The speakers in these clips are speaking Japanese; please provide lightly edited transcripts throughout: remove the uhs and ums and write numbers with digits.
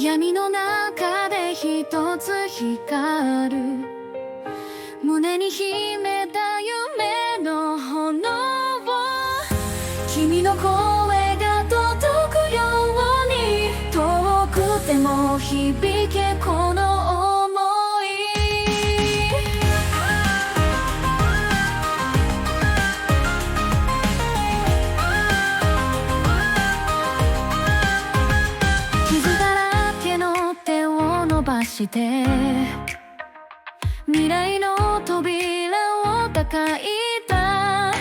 闇の中で一つ光る、胸に秘めた夢の炎を、君の声が届くように、遠くても響けこの想い。傷だらけの手を伸ばして未来の扉を叩いた。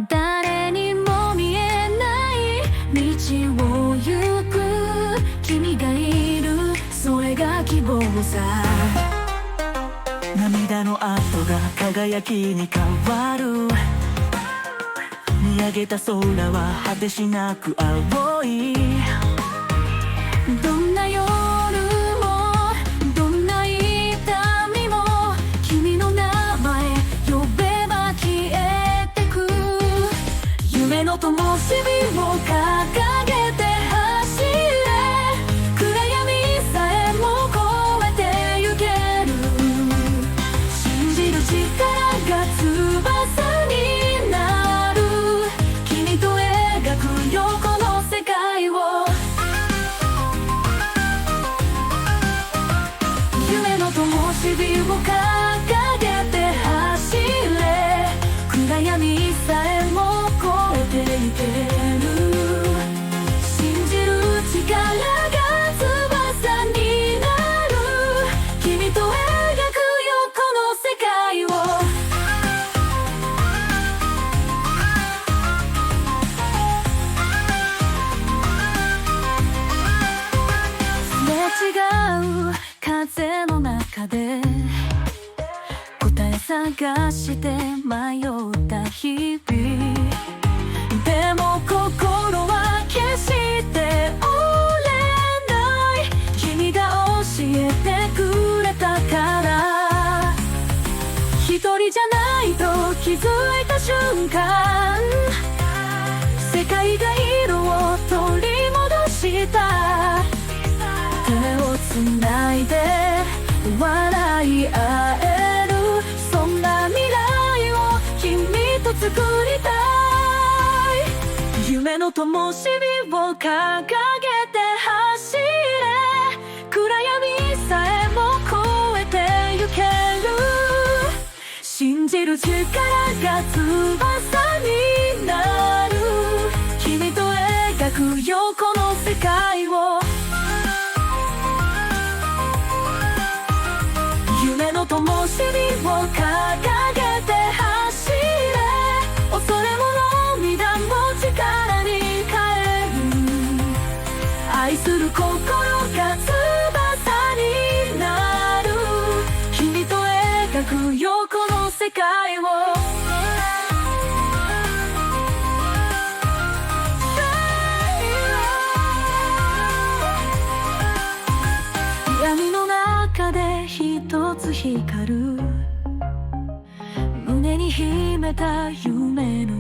誰にも見えない道を行く君がいる、それが希望さ。涙の跡が輝きに変わる。見上げた空は果てしなく青い。どんな夜もどんな痛みも、君の名前呼べば消えてく。夢の灯火を掲げて走れ、暗闇さえも越えてゆける。信じる力が翼になる。君と描くよこの世界を。夢の灯火を掲げて走れ、暗闇さえも越えてゆける。信じる力が翼になる。君と描くよこの世界を。すれ違う風の中で答え探して迷った日々。でも心は決して折れない。君が教えてくれたから。一人じゃないと気づいた瞬間、世界が色を取り戻した。手をつないで笑い合える、そんな未来を君と作りたい。夢の灯火を掲げて走れ、暗闇さえも越えてゆける。信じる力が翼になる。君と描くよこの世界を。夢の灯火を掲げて走れ、恐れも涙も力に変える。愛する心が翼になる。君と描くよこの世界を。闇の中で一つ光る、胸に秘めた夢の